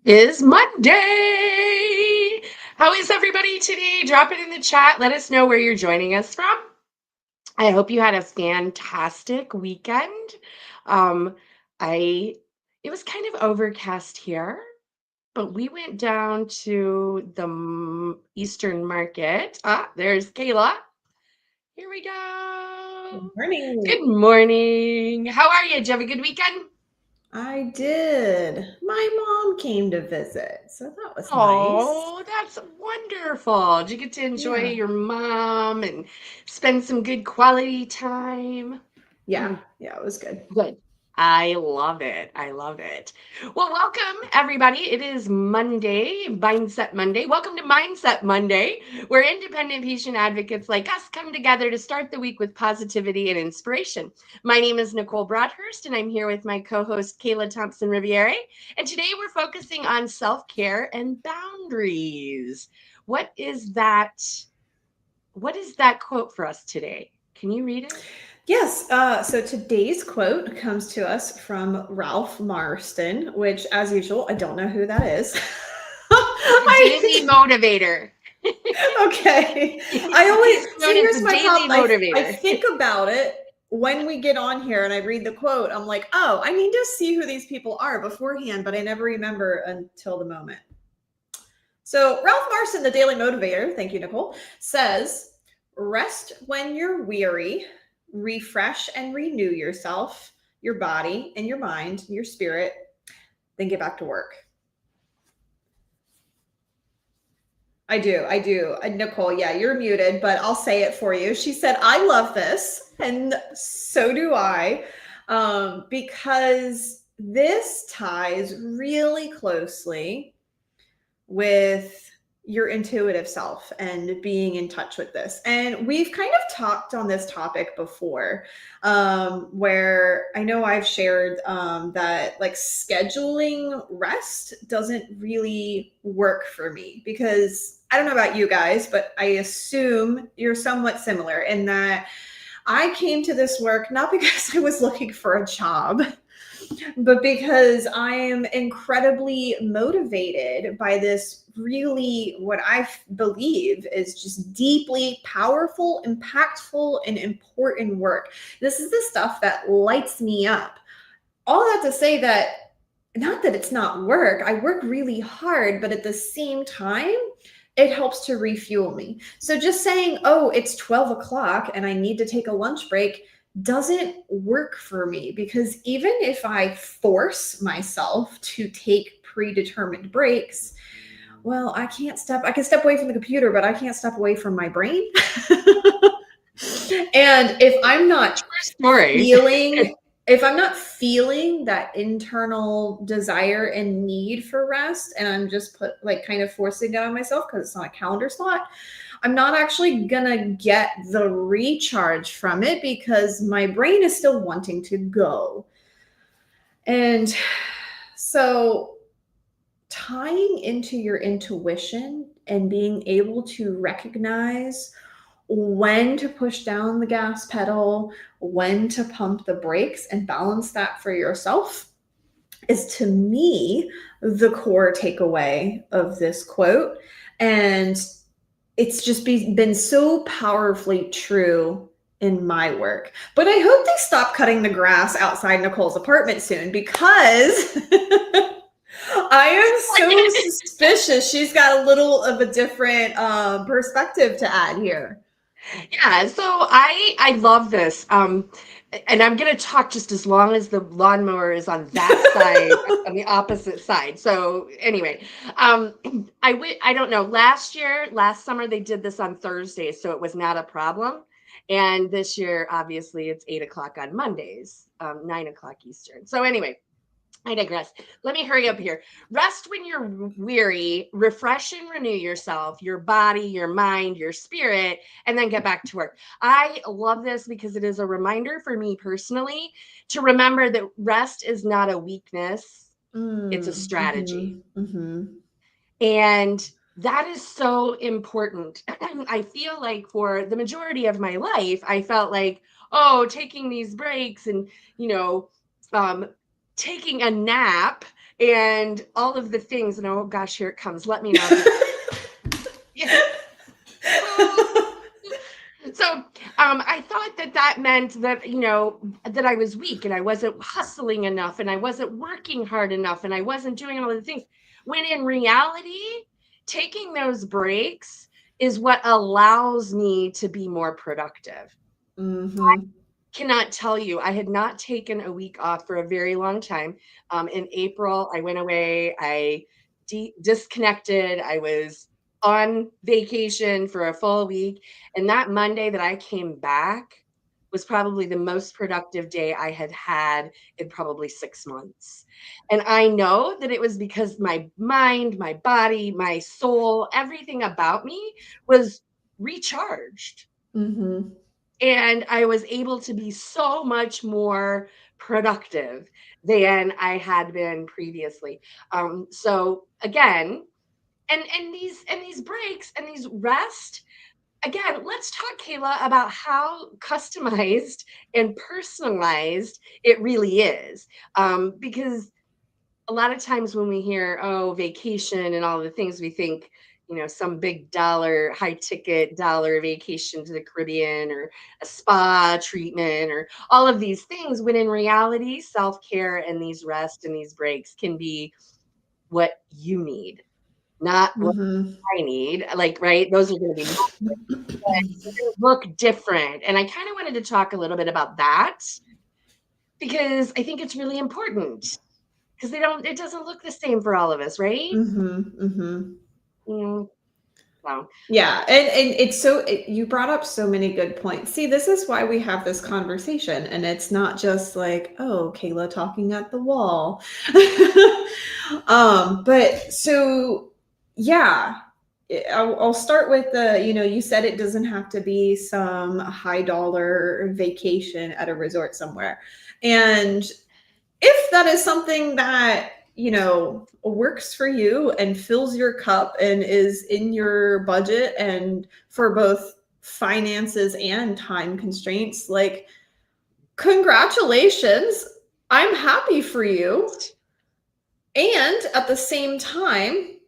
Is Monday. How is everybody today? Drop it in the chat. Let us know where you're joining us from. I hope you had a fantastic weekend. Um, I it was kind of overcast here, but we went down to the Eastern Market. Ah, there's Kayla. Here we Good go. morning. Good morning. How are you? Did you have a good weekend? I did. My mom came to visit, so that was nice. Oh, that's wonderful. Did you get to enjoy Yeah. your mom and spend some good quality time? Yeah. Yeah, it was good. Good. I love it. I love it. Well, welcome everybody. It is Monday, Mindset Monday. Welcome to Mindset Monday, where independent patient advocates like us come together to start the week with positivity and inspiration. My name is Nicole Broadhurst, and I'm here with my co host, Kayla Thompson Riviere. And today we're focusing on self care and boundaries. What is that? What is that quote for us today? Can you read it? Yes. So today's quote comes to us from Ralph Marston, which, as usual, I don't know who that is. The daily motivator. Okay. I He's always, so known as here's the my daily problem. I motivator. think about it when we get on here and I read the quote. I'm like, oh, I need to see who these people are beforehand, but I never remember until the moment. So, Ralph Marston, the Daily Motivator, thank you, Nicole, says, rest when you're weary, refresh and renew yourself, your body and your mind, your spirit, then get back to work. I do. I do. Nicole, yeah, you're muted, but I'll say it for you. She said, I love this. And so do I, because this ties really closely with your intuitive self and being in touch with this. And we've kind of talked on this topic before, where I know I've shared that like scheduling rest doesn't really work for me because I don't know about you guys, but I assume you're somewhat similar in that I came to this work not because I was looking for a job, but because I am incredibly motivated by this really what I believe is just deeply powerful, impactful, and important work. This is the stuff that lights me up. All that to say that not that it's not work, I work really hard, but at the same time, it helps to refuel me. So just saying, oh, it's 12 o'clock and I need to take a lunch break doesn't work for me because even if I force myself to take predetermined breaks, well, I can step away from the computer, but I can't step away from my brain. And True story. feeling if I'm not feeling that internal desire and need for rest and I'm just put like kind of forcing it on myself because it's not a calendar slot, I'm not actually gonna get the recharge from it because my brain is still wanting to go. And so tying into your intuition and being able to recognize when to push down the gas pedal, when to pump the brakes, and balance that for yourself is to me the core takeaway of this quote. And it's just been so powerfully true in my work. But I hope they stop cutting the grass outside Nicole's apartment soon because I am so suspicious she's got a little of a different perspective to add here. Yeah, so I love this. And I'm gonna talk just as long as the lawnmower is on that side, on the opposite side. So anyway, um, I don't know. Last summer they did this on Thursdays, so it was not a problem. And this year, obviously, it's 8 o'clock on Mondays, 9 o'clock Eastern. So anyway, I digress. Let me hurry up here. Rest when you're weary, refresh and renew yourself, your body, your mind, your spirit, and then get back to work. I love this because it is a reminder for me personally to remember that rest is not a weakness, it's a strategy. Mm-hmm. And that is so important. I feel like for the majority of my life, I felt like, oh, taking these breaks and, you know, um, taking a nap and all of the things. And oh gosh, here it comes. Let me know if you. So I thought that that meant that, that I was weak and I wasn't hustling enough and I wasn't working hard enough and I wasn't doing all the things. When in reality, taking those breaks is what allows me to be more productive. Mhm. Cannot tell you, I had not taken a week off for a very long time. In April, I went away. I disconnected. I was on vacation for a full week. And that Monday that I came back was probably the most productive day I had had in probably 6 months. And I know that it was because my mind, my body, my soul, everything about me was recharged, Mhm. and I was able to be so much more productive than I had been previously. So again, and these breaks and these rest. Again, let's talk, Kayla, about how customized and personalized it really is. Because a lot of times when we hear, oh, vacation and all the things, we think, some big dollar, high ticket dollar vacation to the Caribbean or a spa treatment or all of these things. When in reality, self care and these rest and these breaks can be what you need, not what Mhm. I need. Like, right? Those are going to be look different. And I kind of wanted to talk a little bit about that because I think it's really important because it doesn't look the same for all of us, right? Mhm. Mhm. Mm, so Yeah, and it's you brought up so many good points. See, this is why we have this conversation, and it's not just like, oh, Kayla talking at the wall. But so yeah, I'll start with you said it doesn't have to be some high dollar vacation at a resort somewhere, and if that is something that works for you and fills your cup and is in your budget and for both finances and time constraints, like, congratulations, I'm happy for you. And at the same time,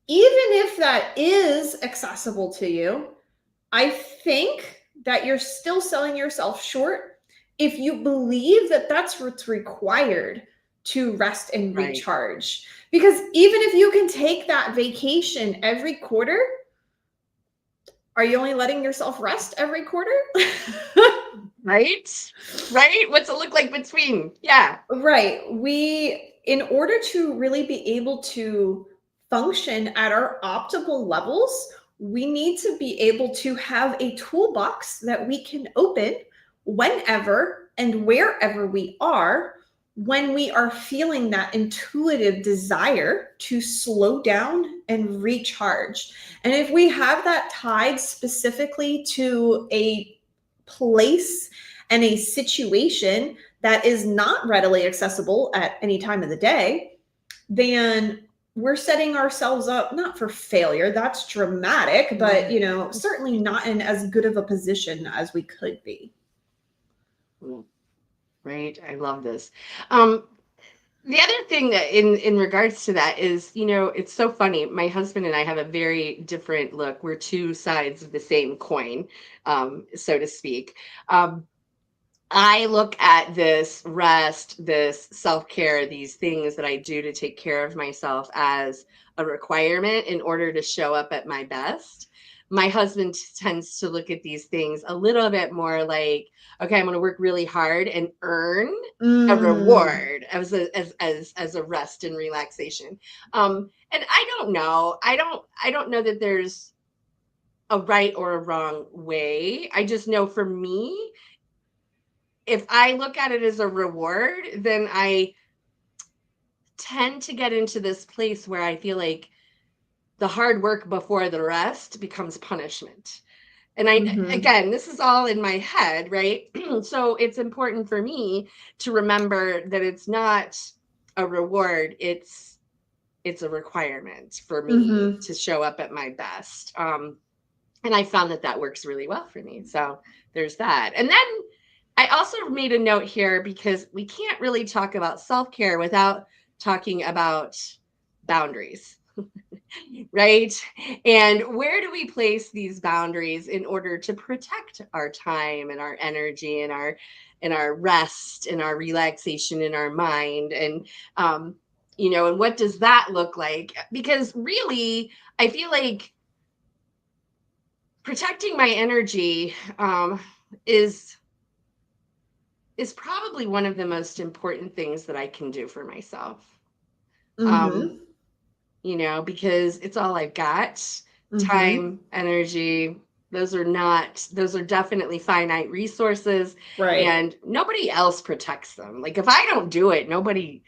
even if that is accessible to you, I think that you're still selling yourself short if you believe that that's what's required to rest and right, recharge. Because even if you can take that vacation every quarter, are you only letting yourself rest every quarter? right, right. What's it look like between? Yeah, Right. In order to really be able to function at our optimal levels, we need to be able to have a toolbox that we can open whenever and wherever we are when we are feeling that intuitive desire to slow down and recharge. And if we have that tied specifically to a place and a situation that is not readily accessible at any time of the day, then we're setting ourselves up not for failure. That's dramatic, but mm, certainly not in as good of a position as we could be. mm, right. I love this. Um, the other thing that in regards to that is, it's so funny. My husband and I have a very different look. We're two sides of the same coin, so to speak. Um, I look at this rest, this self care, these things that I do to take care of myself as a requirement in order to show up at my best. My husband tends to look at these things a little bit more like, okay, I'm going to work really hard and earn a Mm, reward as a rest and relaxation. And I don't know. I don't know that there's a right or a wrong way. I just know for me, if I look at it as a reward, then I tend to get into this place where I feel like the hard work before the rest becomes punishment. And mhm, again, this is all in my head, right? So it's important for me to remember that it's not a reward, it's a requirement for me mhm, to show up at my best. And I found that that works really well for me. So there's that. And then I also made a note here because we can't really talk about self care without talking about boundaries, right? And where do we place these boundaries in order to protect our time and our energy and our rest and our relaxation in our mind? And and what does that look like? Because really, I feel like protecting my energy is probably one of the most important things that I can do for myself. Um, Mm-hmm. because it's all I've got. Mm-hmm. Time, energy, those are definitely finite resources, Right. and nobody else protects them. Like if I don't do it, nobody,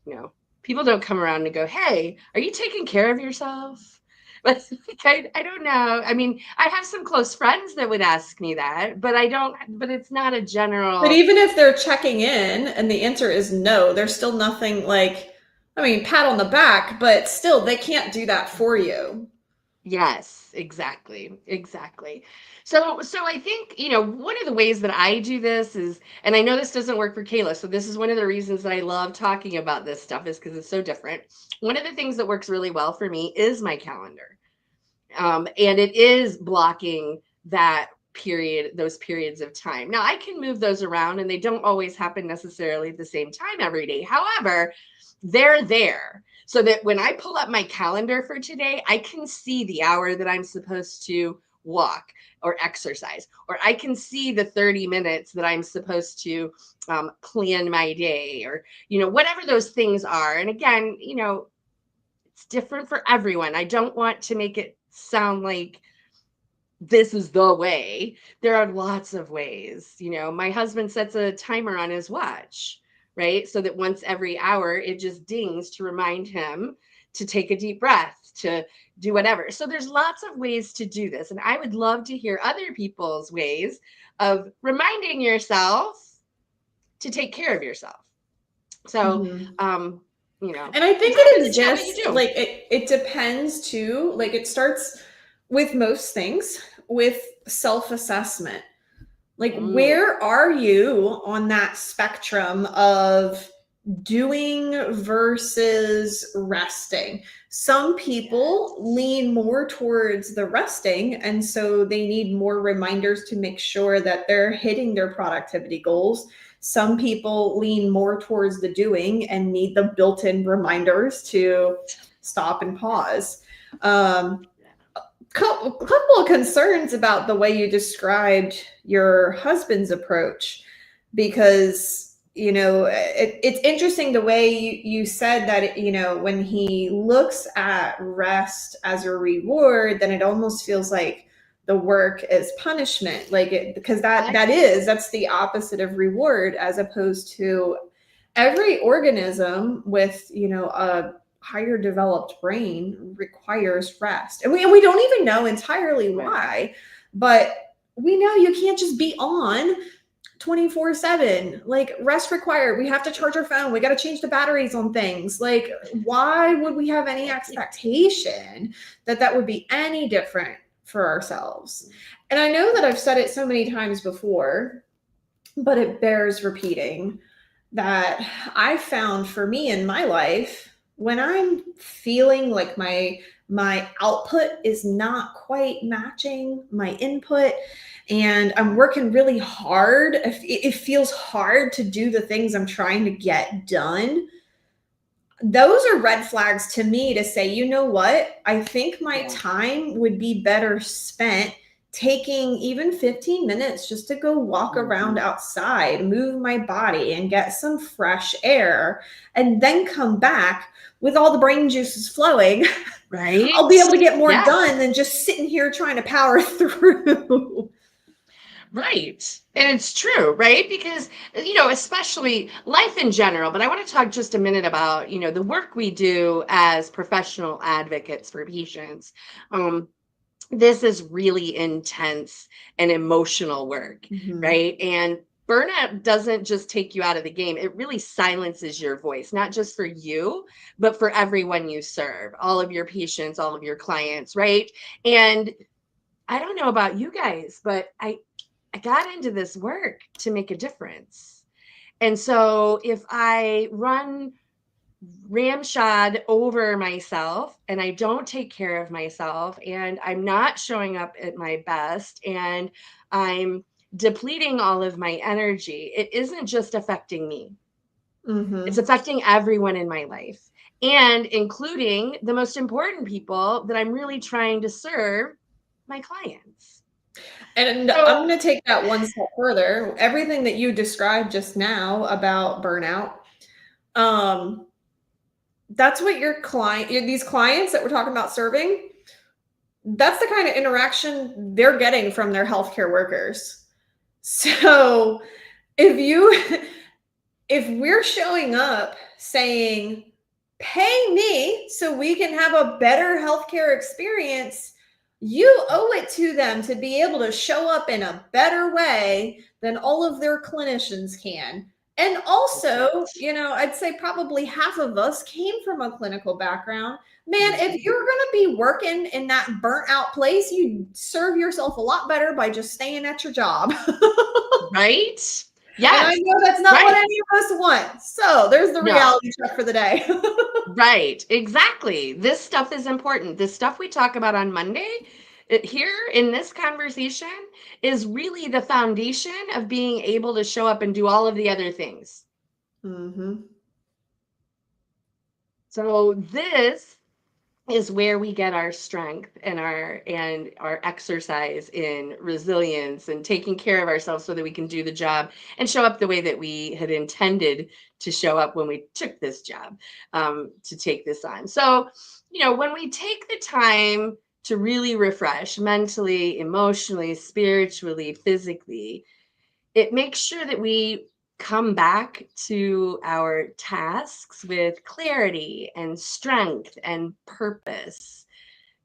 you know, people don't come around and go, "Hey, are you taking care of yourself?" But I don't know. I mean, I have some close friends that would ask me that, but I don't, but it's not a But general. even if they're checking in and the answer is no, there's still nothing like, I mean, pat on the back, but still, they can't do that for you. Yes, exactly. Exactly. So I think, one of the ways that I do this is, and I know this doesn't work for Kayla, so this is one of the reasons that I love talking about this stuff is because it's so different. One of the things that works really well for me is my calendar. And it is blocking those periods of time. Now I can move those around and they don't always happen necessarily at the same time every day. However, they're there so that when I pull up my calendar for today, I can see the hour that I'm supposed to walk or exercise, or I can see the 30 minutes that I'm supposed to plan my day, or, whatever those things are. And again, it's different for everyone. I don't want to make it sound like this is the way. There are lots of ways. My husband sets a timer on his watch, right? So that once every hour it just dings to remind him to take a deep breath, to do whatever. So there's lots of ways to do this. And I would love to hear other people's ways of reminding yourself to take care of yourself. So, Mm-hmm. And I if think that it is not what you exists, do. like, it depends too. Like, it starts with most things with self assessment. Like, Mm, where are you on that spectrum of doing versus resting? Some people yes. lean more towards the resting, and so they need more reminders to make sure that they're hitting their productivity goals. Some people lean more towards the doing and need the built in reminders to stop and pause. Um, couple of concerns about the way you described your husband's approach, because it's interesting the way you said that when he looks at rest as a reward, then it almost feels like the work is punishment, like it, because I that's the opposite of reward, as opposed to every organism with a higher developed brain requires rest, and we don't even know entirely right. why, but we know you can't just be on 24/7. Like, rest required. We have to charge our phone, we got to change the batteries on things. Like, why would we have any expectation that that would be any different for ourselves? And I know that I've said it so many times before, but it bears repeating, that I found for me in my life, when I'm feeling like my output is not quite matching my input, and I'm working really hard, it feels hard to do the things I'm trying to get done. Those are red flags to me to say, you know what? I think my Yeah. time would be better spent taking even 15 minutes just to go walk around Mhm. outside, move my body, and get some fresh air, and then come back with all the brain juices flowing. I'll Right? be able to get more Yes. done than just sitting here trying to power through. Right. And it's true, right? Because, especially life in general, but I want to talk just a minute about, the work we do as professional advocates for patients. Um, this is really intense and emotional work, Mm-hmm. right? And burnout doesn't just take you out of the game, it really silences your voice, not just for you, but for everyone you serve, all of your patients, all of your clients, right? And I don't know about you guys, but I got into this work to make a difference. And so if I run ramshod over myself and I don't take care of myself and I'm not showing up at my best and I'm depleting all of my energy, it isn't just affecting me. It's Mm-hmm. affecting everyone in my life and including the most important people that I'm really trying to serve, my clients. And I'm So, going to take that one step further. Everything that you described just now about burnout, um, that's what these clients that we're talking about serving, that's the kind of interaction they're getting from their healthcare workers. So if you if we're showing up saying, pay me so we can have a better healthcare experience, you owe it to them to be able to show up in a better way than all of their clinicians can. And that's also, right. I'd say probably half of us came from a clinical background. Man, if Mhm. you're going to be working in that burnt out place, you serve yourself a lot better by just staying at your job. Right? And I Yes. know that's not what Right. any of us want. So there's the No. reality check for the day. Right, exactly. This stuff is important. This stuff we talk about on Monday, here in this conversation, is really the foundation of being able to show up and do all of the other things. Mm-hmm. So this is where we get our strength and our exercise in resilience and taking care of ourselves so that we can do the job and show up the way that we had intended to show up when we took this job, to take this on. So when we take the time to really refresh mentally, emotionally, spiritually, physically, it makes sure that we come back to our tasks with clarity and strength and purpose.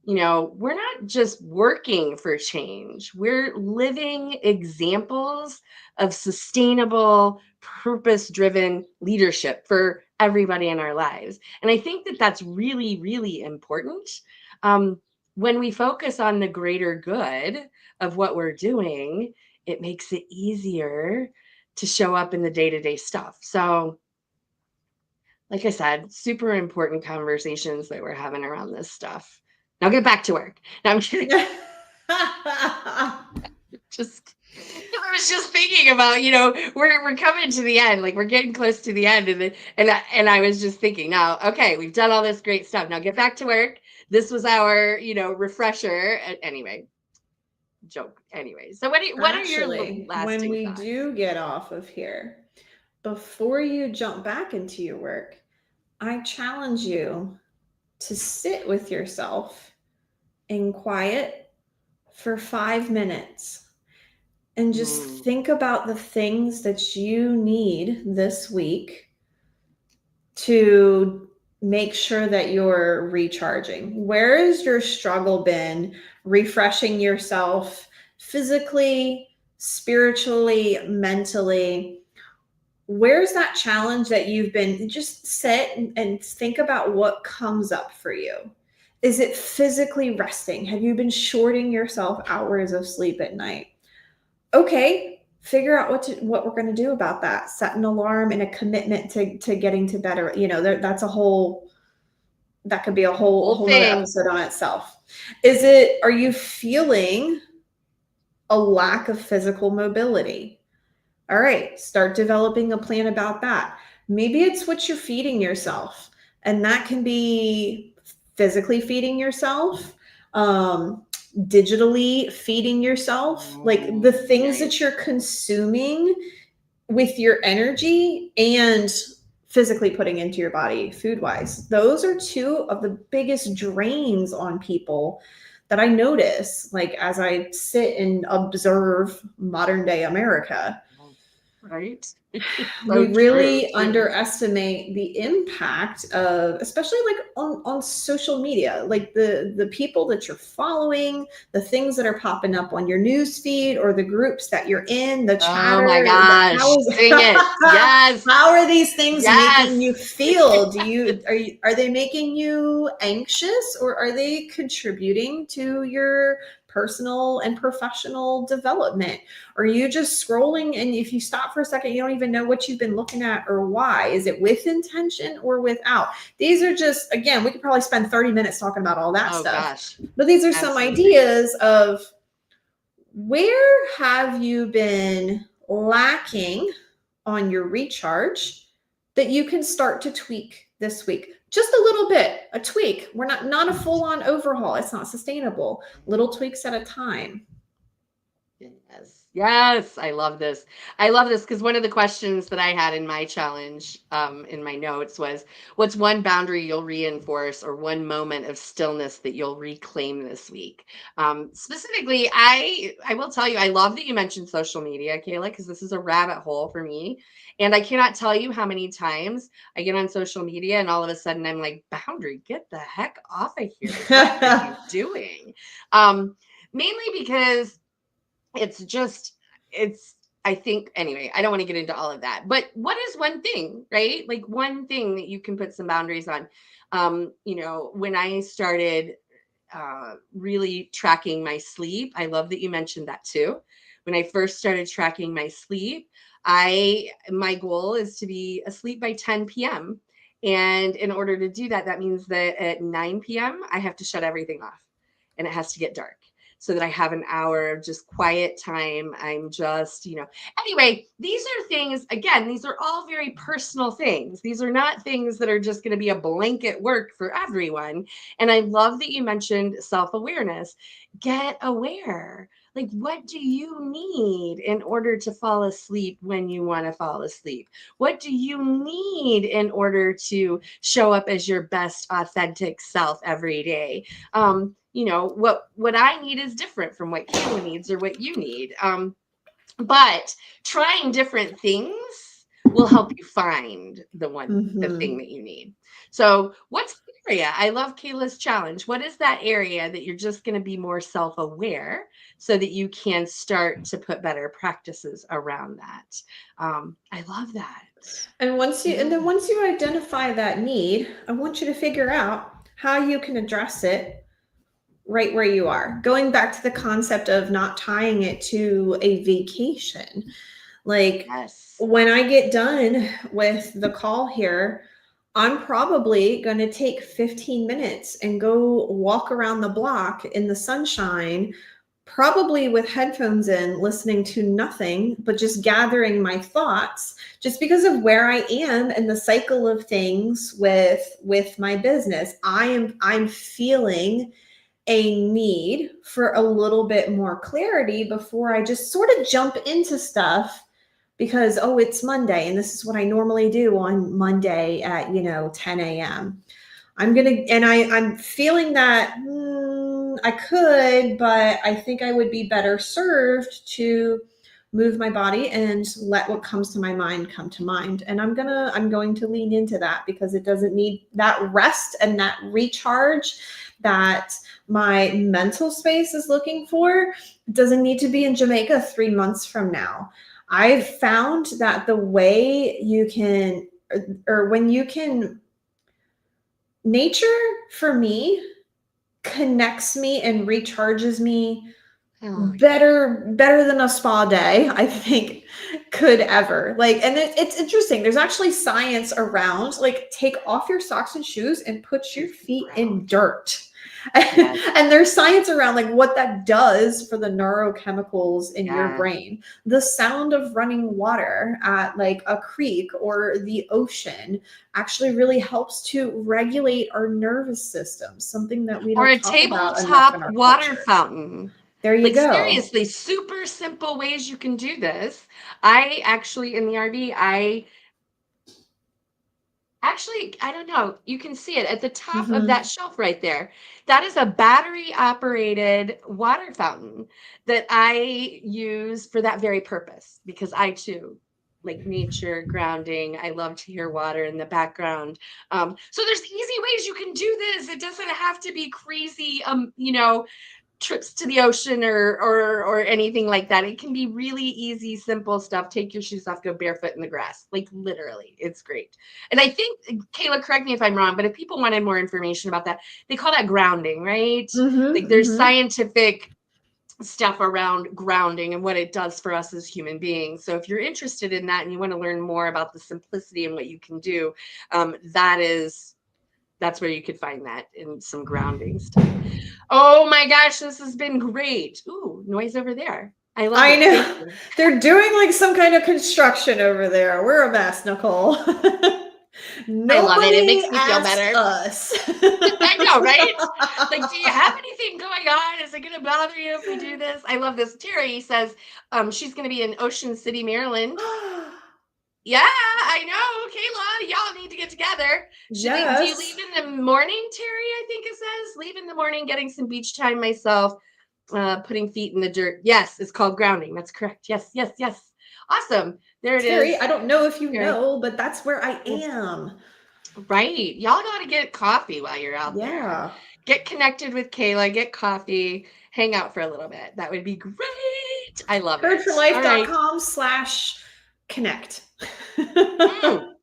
We're not just working for change, we're living examples of sustainable, purpose driven leadership for everybody in our lives. And I think that that's really, really important. Um, when we focus on the greater good of what we're doing, it makes it easier to show up in the day to day stuff. So, like I said, super important conversations that we're having around this stuff. Now get back to work. No, I'm kidding. Just I was just thinking about, we're coming to the end, like we're getting close to the end, and I was just thinking, now, okay, we've done all this great stuff. Now get back to work. This was our, refresher. Anyway, joke. Anyway, so what are your Actually, when lasting we thoughts? do get off of here, before you jump back into your work, I challenge you to sit with yourself in quiet for 5 minutes and just Mm, think about the things that you need this week to make sure that you're recharging. Where has your struggle been refreshing yourself physically, spiritually, mentally? Where's that challenge that you've been? Just sit and think about what comes up for you. Is it physically resting? Have you been shorting yourself hours of sleep at night? Okay, figure out what we're going to do about that. Set an alarm and a commitment to getting to better. That's a whole, that could be a whole whole whole nother thing. episode on itself. Are you feeling a lack of physical mobility? All right, start developing a plan about that. Maybe it's what you're feeding yourself, and that can be physically feeding yourself, digitally feeding yourself, like the things that you're Yikes. consuming with your energy and physically putting into your body food wise. Those are two of the biggest drains on people that I notice, like as I sit and observe modern day America. Right? We So true, really too. underestimate the impact of, especially like on social media, like the people that you're following, the things that are popping up on your news feed or the groups that you're in, the Oh my chatter. gosh. Sing it. Yes. How are these things making you Yes. feel? Are they making you anxious, or are they contributing to your personal and professional development? Are you just scrolling, and if you stop for a second, you don't even know what you've been looking at or why? Is it with intention or without? These are just, again, we could probably spend 30 minutes talking about all that Oh stuff. gosh. But these are some Absolutely. ideas of where have you been lacking on your recharge that you can start to tweak this week? Just a little bit, a tweak. We're not a full-on overhaul. It's not sustainable. Little tweaks at a time. Yes. Yes. I love this. I love this because one of the questions that I had in my challenge, in my notes was, what's one boundary you'll reinforce or one moment of stillness that you'll reclaim this week? Specifically, I will tell you, I love that you mentioned social media, Kayla, because this is a rabbit hole for me. And I cannot tell you how many times I get on social media and all of a sudden I'm like, boundary, get the heck off of here. What are you doing? Mainly because it's just it's I think anyway, I don't want to get into all of that. But what is one thing, right? Like one thing that you can put some boundaries on. When I started really tracking my sleep, I love that you mentioned that too. When I first started tracking my sleep, I my goal is to be asleep by 10 p.m. And in order to do that, that means that at 9 p.m. I have to shut everything off and it has to get dark so that I have an hour of just quiet time. I'm just, anyway, these are things, again, these are all very personal things. These are not things that are just going to be a blanket work for everyone. And I love that you mentioned self awareness. Get aware. Like, what do you need in order to fall asleep when you want to fall asleep? What do you need in order to show up as your best authentic self every day? What I need is different from what Kayla needs or what you need. But trying different things will help you find the thing Mm-hmm. that you need. So what's the area? I love Kayla's challenge. What is that area that you're just going to be more self-aware so that you can start to put better practices around that? I love that. I And love then that. once you identify that need, I want you to figure out how you can address it right where you are. Going back to the concept of not tying it to a vacation. Like, Yes. when I get done with the call here, I'm probably going to take 15 minutes and go walk around the block in the sunshine, probably with headphones in, listening to nothing, but just gathering my thoughts, just because of where I am in the cycle of things with my business. I'm feeling a need for a little bit more clarity before I just sort of jump into stuff because, oh, it's Monday and this is what I normally do on Monday at 10 a.m. I'm feeling that I could, but I think I would be better served to move my body and let what comes to my mind come to mind. And I'm going to lean into that because it doesn't need that rest and that recharge that my mental space is looking for. It doesn't need to be in Jamaica 3 months from now. I've found that the way you can, or when you can, nature for me connects me and recharges me Oh, yeah. better than a spa day, I think, could ever. Like, and it's interesting, there's actually science around, like, take off your socks and shoes and put your Your feet in ground. dirt. Yes. And there's science around like what that does for the neurochemicals in your Yeah. brain. The sound of running water at like a creek or the ocean actually really helps to regulate our nervous system, something that we Or don't a talk about enough in tabletop our water culture. fountain. There you Like go. seriously, super simple ways you can do this. I actually in the RV, I don't know, you can see it at the top of that Mm-hmm. shelf right there. That is a battery operated water fountain that I use for that very purpose because I too like nature, grounding. I love to hear water in the background. So there's easy ways you can do this. It doesn't have to be crazy, trips to the ocean or anything like that. It can be really easy, simple stuff. Take your shoes off, go barefoot in the grass. Like literally, it's great. And I think Kayla, correct me if I'm wrong, but if people wanted more information about that, they call that grounding, right? Mm-hmm. Like there's Mm-hmm. scientific stuff around grounding and what it does for us as human beings. So if you're interested in that and you want to learn more about the simplicity and what you can do, that's where you could find that in some grounding stuff. Oh my gosh, this has been great. Ooh, noise over there. I love I it. Thank know. you. They're doing like some kind of construction over there. We're a mess, Nicole. I love it. It Nobody makes me feel asked better. us. I know, right? Like, do you have anything going on? Is it going to bother you if we do this? I love this. Terry says she's going to be in Ocean City, Maryland. Yeah, I know, Kayla. Y'all need to get together. Do you leave Yes. in the morning, Terry? I think it says leave in the morning, getting some beach time myself. Putting feet in the dirt. Yes, it's called grounding. That's correct. Yes, yes, yes. Awesome. There it Terry, is. I don't know if you Terry. know, but that's where I am. Right. Y'all got to get coffee while you're out there. Yeah. Get connected with Kayla, get coffee, hang out for a little bit. That would be great. I love it. All right. Heardforlife.com/connect. Mm,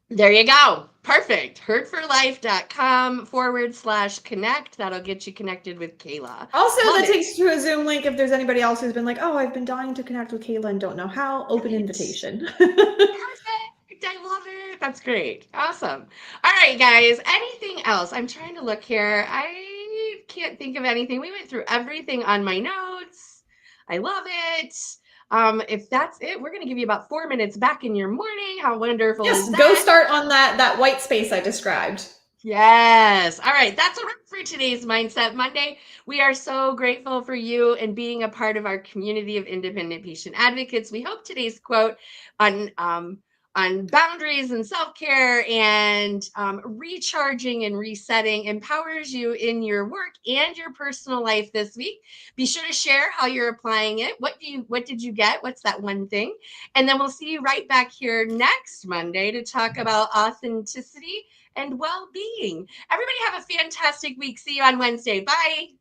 there you go. Perfect. Heardforlife.com/connect. That'll get you connected with Kayla. Also, Love that it. takes you to a Zoom link if there's anybody else who's been like, oh, I've been dying to connect with Kayla and don't know how. Open Right. invitation. Perfect. I love it. That's great. Awesome. All right, guys. Anything else? I'm trying to look here. I can't think of anything. We went through everything on my notes. I love it. If that's it, we're going to give you about 4 minutes back in your morning. How wonderful is Yes, go that? start on that white space I described. Yes. All right. That's a wrap for today's Mindset Monday. We are so grateful for you and being a part of our community of independent patient advocates. We hope today's quote on boundaries and self-care and recharging and resetting empowers you in your work and your personal life this week. Be sure to share how you're applying it. What did you get? What's that one thing? And then we'll see you right back here next Monday to talk about authenticity and well-being. Everybody have a fantastic week. See you on Wednesday. Bye.